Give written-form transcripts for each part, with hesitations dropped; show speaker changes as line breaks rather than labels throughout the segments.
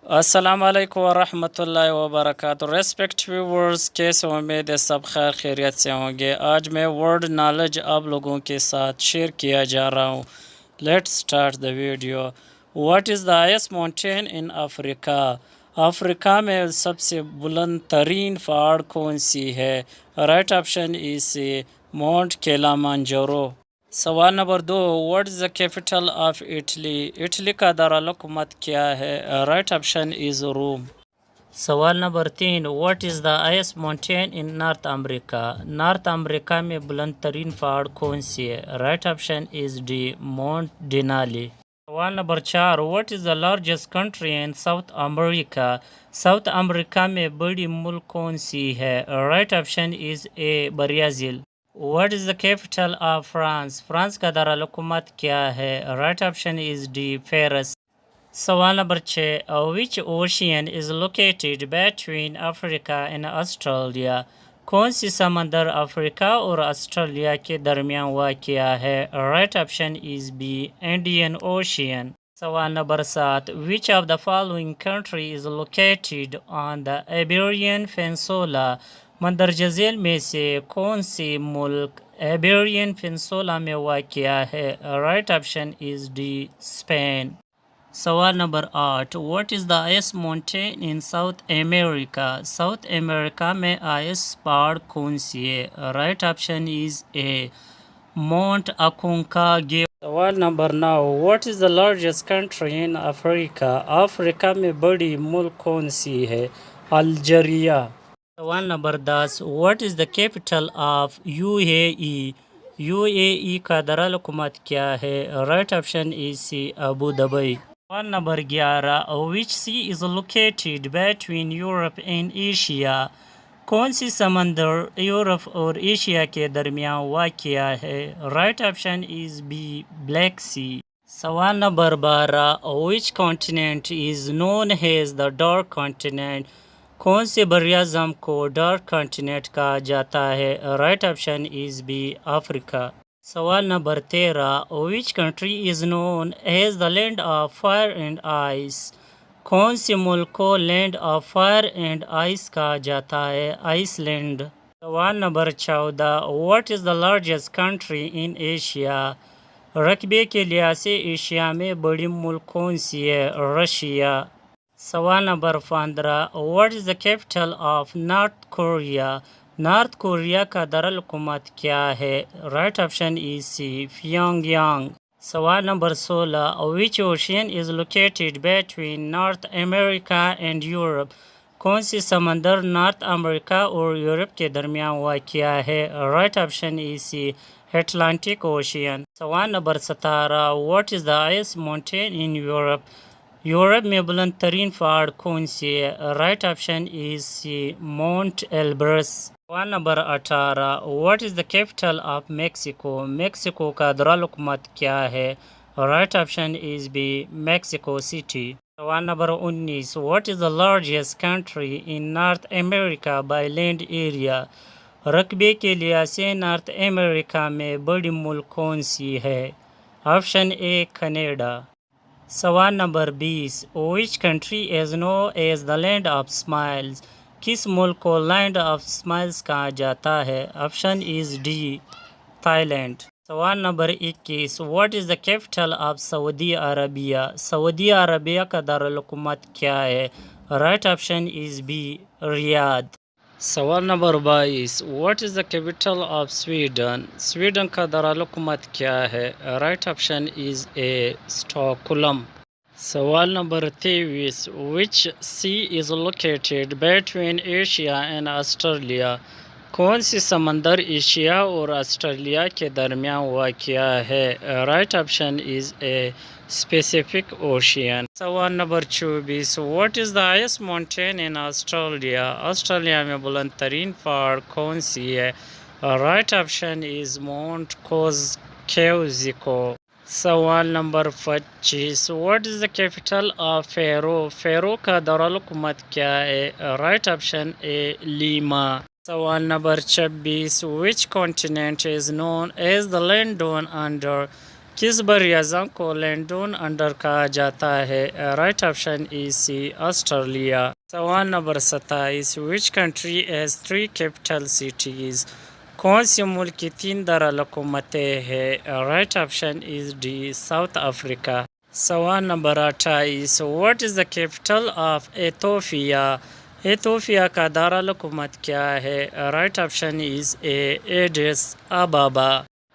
अस्सलाम-ओ-अलैकुम वरहमतुल्लाहि वबरकातुहू। Respect viewers, कैसे उम्मीद है सब खैर खैरियत से होंगे। आज मैं वर्ल्ड नॉलेज आप लोगों के साथ शेयर किया जा रहा हूँ। Let's start the video. What is the highest mountain in Africa? Africa में सबसे बुलंद तरीन पहाड़ कौन सी है? Right option is C, Mount Kilimanjaro. सवाल number 2, what is the capital of Italy? Italy का दारुल-हुकूमत क्या है? Right option is Rome. सवाल number 3, what is the highest mountain in North America? North America में बुलंद तरीन पहाड़ कौन सी है? Right option is D, Mount Denali. सवाल number 4, what is the largest country in South America? South America में बड़ी मुल्क कौन सी है? Right option is A, Brazil. What is the capital of France? France का दारुल-हुकूमत क्या है? Right option is D, Paris. सवाल number 6, which ocean is located between Africa and Australia? कौन सी समंदर अफ्रीका और ऑस्ट्रेलिया के दरमियान वाक़या है? Right option is B, Indian Ocean. सवाल नंबर 7, which of the following country is located on the Iberian Peninsula? मंदरजा झील में से कौन सी मुल्क इबेरियन पेनिनसुला में वाक़या है? Right option is D, Spain. सवाल number 8, what is the highest mountain in South America? South America में हाईएस्ट पहाड़ कौन सी है? Right option is A, Mount Aconcagua. सवाल number 9, what is the largest country in Africa? Africa में बड़ी मुल्क कौन सी है? अल्जीरिया। सवाल number 10, what is the capital of UAE? UAE का दारुल-हुकूमत क्या है? Right option is C, Abu Dhabi. सवाल number 11, which sea is located between Europe and Asia? कौन सी समंदर यूरोप और एशिया के दरमियान वाक़या है? Right option is B, Black Sea. सवाल number 12, which continent is known as the dark continent? कौन से बर्याज़म को डार्क कॉन्टिनेंट कहा जाता है? Right option is B, Africa. सवाल number 13, which country is known as the land of fire and ice? कौन से मुल्क को land of fire and ice कहा जाता है? आइसलैंड। सवाल number 14, what is the largest country in Asia? रकबे के लिहाज से एशिया में बड़ी मुल्क कौन सी है? रशिया। सवाल number 15, what is the capital of North Korea? North Korea का दारुल-हुकूमत क्या है? Right option is C, Pyongyang. सवाल number 16, which ocean is located between North America and Europe? कौन सी समंदर नॉर्थ अमेरिका और यूरोप के दरमियान वाक़या है? Right option is C, Atlantic Ocean. सवाल number 17, what is the highest mountain in Europe? Europe में बुलंद तरीन पहाड़ कौन सी है? Right option is C, Mount Elbrus. सवाल number 18, what is the capital of Mexico? Mexico का दारुल-हुकूमत क्या है? Right option is B, Mexico City. सवाल number 19, what is the largest country in North America by land area? रकबे के लिहाज से नॉर्थ अमेरिका में बड़ी मुल्क कौन सी है? Option A, Canada. सवाल number 20, which country is known as the land of smiles? किस मुल्क को लैंड ऑफ स्माइल्स कहा जाता है? Option is D, Thailand. सवाल number 21, what is the capital of Saudi Arabia? Saudi Arabia का दारुल-हुकूमत क्या है? Right option is B, Riyadh. सवाल number 22, what is the capital of Sweden? Sweden का दारुल-हुकूमत क्या है? Right option is A, Stockholm. सवाल नंबर 23, which sea is located between Asia and Australia? कौन सी समंदर एशिया और ऑस्ट्रेलिया के दरमियान वाक़या है? Right option is A, specific ocean. सवाल number 24, what is the highest mountain in Australia? Australia में बुलंद तरीन पहाड़ कौन सी है? Right option is Mount Kosciuszko. सवाल number 25, what is the capital of Peru? Peru का दारुल-हुकूमत क्या है? Right option A, Lima. सवाल number 26, which continent is known as the land down under? किस बर अज़म को लैंडोन अंडर कहा जाता है? Right option is C, Australia. सवाल number 27, which country has 3 capital cities? कौन से मुल्क की 3 दारकूमतें हैं? Right option is D, South Africa. सवाल number 28, what is the capital of Ethiopia? Ethiopia का दारकूमत क्या है? Right option is A, Addis Ababa.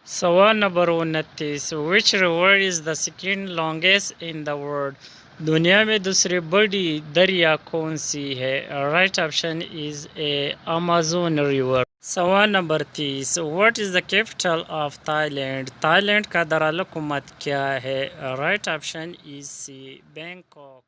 सवाल number 29, which river is the second longest in the world? दुनिया में दूसरी बड़ी दरिया कौन सी है? Right option is A, Amazon River. सवाल number 30, what is the capital of Thailand? Thailand का दारकूमत क्या है? Right option is C, Bangkok.